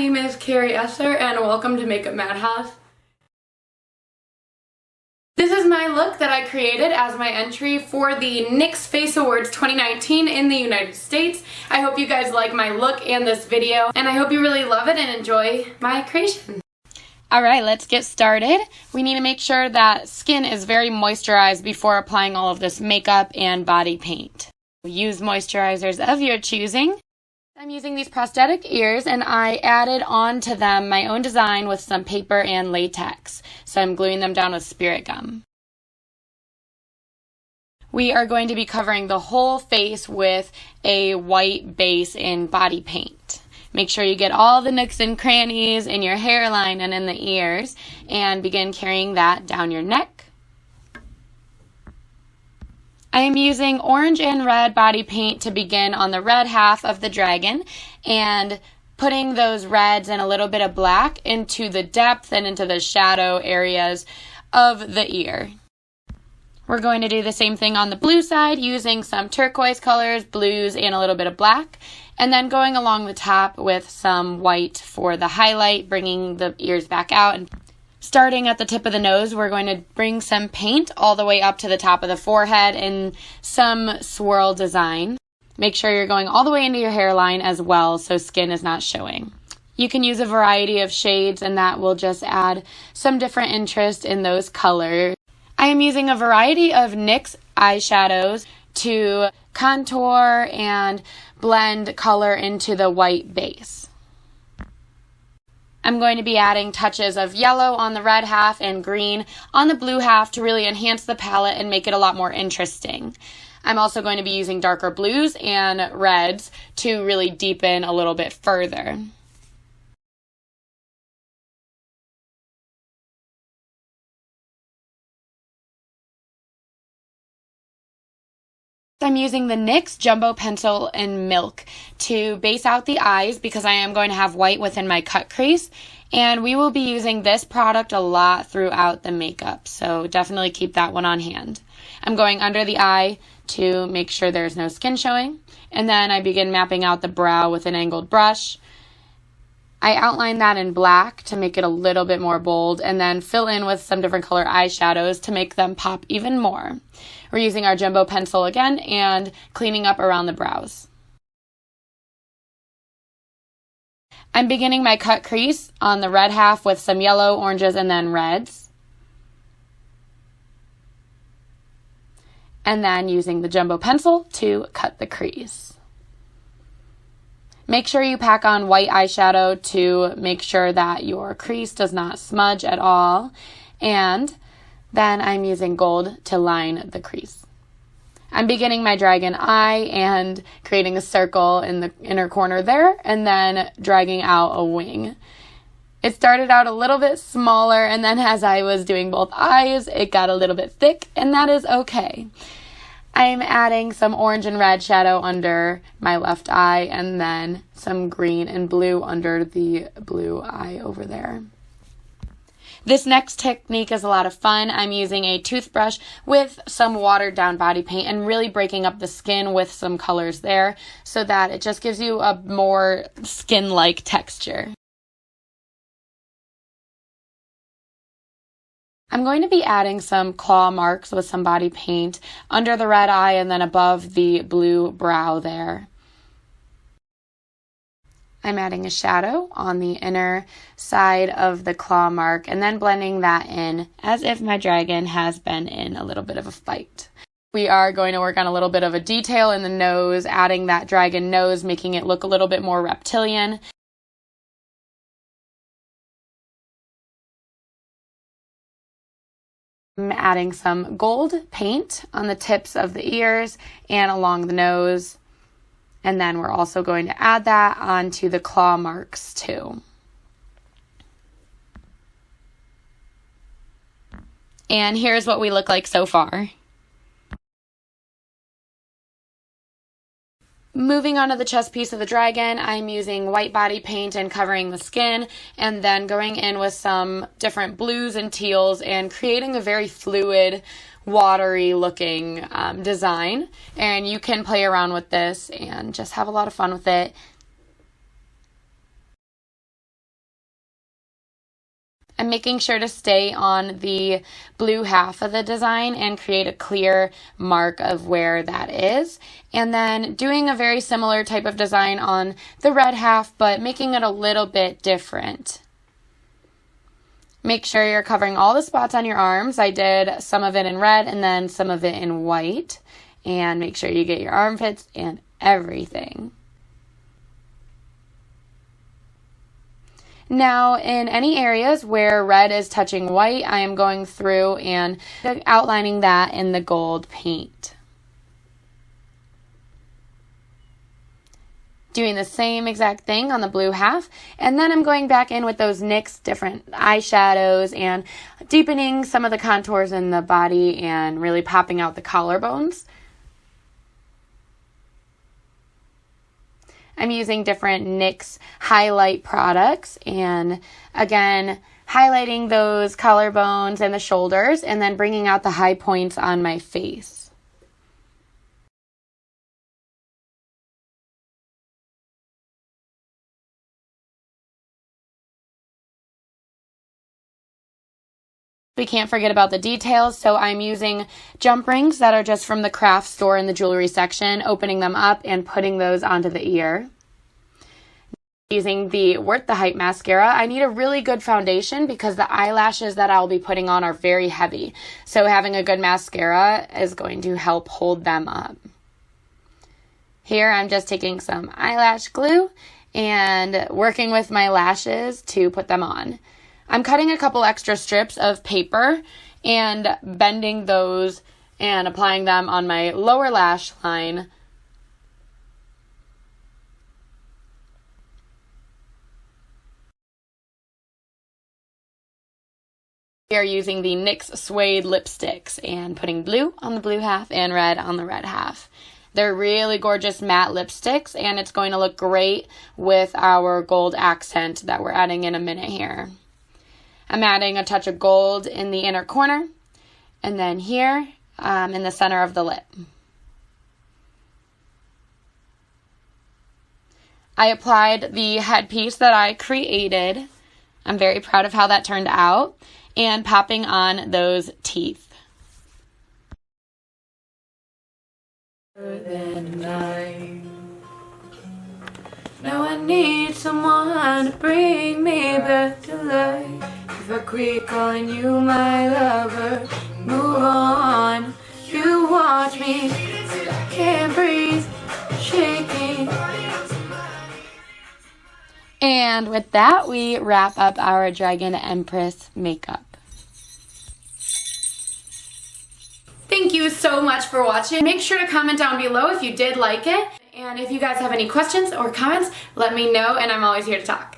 name is Carrie and welcome to Makeup Madhouse. This is my look that I created as my entry for the NYX Face Awards 2019 in the United States. I hope you guys like my look and this video, and I hope you really love it and enjoy my creation. Alright, let's get started. We need to make sure that skin is very moisturized before applying all of this makeup and body paint. Use moisturizers of your choosing. I'm using these prosthetic ears, and I added onto them my own design with some paper and latex. So I'm gluing them down with spirit gum. We are going to be covering the whole face with a white base in body paint. Make sure you get all the nooks and crannies in your hairline and in the ears, and begin carrying that down your neck. I am using orange and red body paint to begin on the red half of the dragon, and putting those reds and a little bit of black into the depth and into the shadow areas of the ear. We're going to do the same thing on the blue side, using some turquoise colors, blues, and a little bit of black, and then going along the top with some white for the highlight, bringing the ears back out. And starting at the tip of the nose, we're going to bring some paint all the way up to the top of the forehead in some swirl design. Make sure you're going all the way into your hairline as well, so skin is not showing. You can use a variety of shades, and that will just add some different interest in those colors. I am using a variety of NYX eyeshadows to contour and blend color into the white base. I'm going to be adding touches of yellow on the red half and green on the blue half to really enhance the palette and make it a lot more interesting. I'm also going to be using darker blues and reds to really deepen a little bit further. I'm using the NYX Jumbo Pencil in Milk to base out the eyes because I am going to have white within my cut crease, and we will be using this product a lot throughout the makeup, so definitely keep that one on hand. I'm going under the eye to make sure there's no skin showing, and then I begin mapping out the brow with an angled brush. I outline that in black to make it a little bit more bold, and then fill in with some different color eyeshadows to make them pop even more. We're using our jumbo pencil again and cleaning up around the brows. I'm beginning my cut crease on the red half with some yellow, oranges, and then reds. And then using the jumbo pencil to cut the crease. Make sure you pack on white eyeshadow to make sure that your crease does not smudge at all. And then I'm using gold to line the crease. I'm beginning my dragon eye and creating a circle in the inner corner there, and then dragging out a wing. It started out a little bit smaller, and then as I was doing both eyes, it got a little bit thick, and that is okay. I'm adding some orange and red shadow under my left eye, and then some green and blue under the blue eye over there. This next technique is a lot of fun. I'm using a toothbrush with some watered down body paint and really breaking up the skin with some colors there so that it just gives you a more skin-like texture. I'm going to be adding some claw marks with some body paint under the red eye and then above the blue brow there. I'm adding a shadow on the inner side of the claw mark and then blending that in as if my dragon has been in a little bit of a fight. We are going to work on a little bit of a detail in the nose, adding that dragon nose, making it look a little bit more reptilian. I'm adding some gold paint on the tips of the ears and along the nose. And then we're also going to add that onto the claw marks too. And here's what we look like so far. Moving on to the chest piece of the dragon, I'm using white body paint and covering the skin, and then going in with some different blues and teals and creating a very fluid, watery looking design. And you can play around with this and just have a lot of fun with it. I'm making sure to stay on the blue half of the design and create a clear mark of where that is. And then doing a very similar type of design on the red half, but making it a little bit different. Make sure you're covering all the spots on your arms. I did some of it in red and then some of it in white. And make sure you get your armpits and everything. Now, in any areas where red is touching white, I am going through and outlining that in the gold paint. Doing the same exact thing on the blue half, and then I'm going back in with those NYX different eyeshadows and deepening some of the contours in the body and really popping out the collarbones. I'm using different NYX highlight products and again highlighting those collarbones and the shoulders and then bringing out the high points on my face. We can't forget about the details, so I'm using jump rings that are just from the craft store in the jewelry section, opening them up and putting those onto the ear. Using the Worth the Hype mascara, I need a really good foundation because the eyelashes that I'll be putting on are very heavy, so having a good mascara is going to help hold them up. Here I'm just taking some eyelash glue and working with my lashes to put them on. I'm cutting a couple extra strips of paper and bending those and applying them on my lower lash line. We are using the NYX Suede lipsticks and putting blue on the blue half and red on the red half. They're really gorgeous matte lipsticks and it's going to look great with our gold accent that we're adding in a minute here. I'm adding a touch of gold in the inner corner and then here in the center of the lip. I applied the headpiece that I created. I'm very proud of how that turned out and popping on those teeth. Now I need someone to bring me back to life. If I quit calling you my lover, move on. You watch me till I can't breathe, shaking. And with that, we wrap up our Dragon Empress makeup. Thank you so much for watching. Make sure to comment down below if you did like it. And if you guys have any questions or comments, let me know, and I'm always here to talk.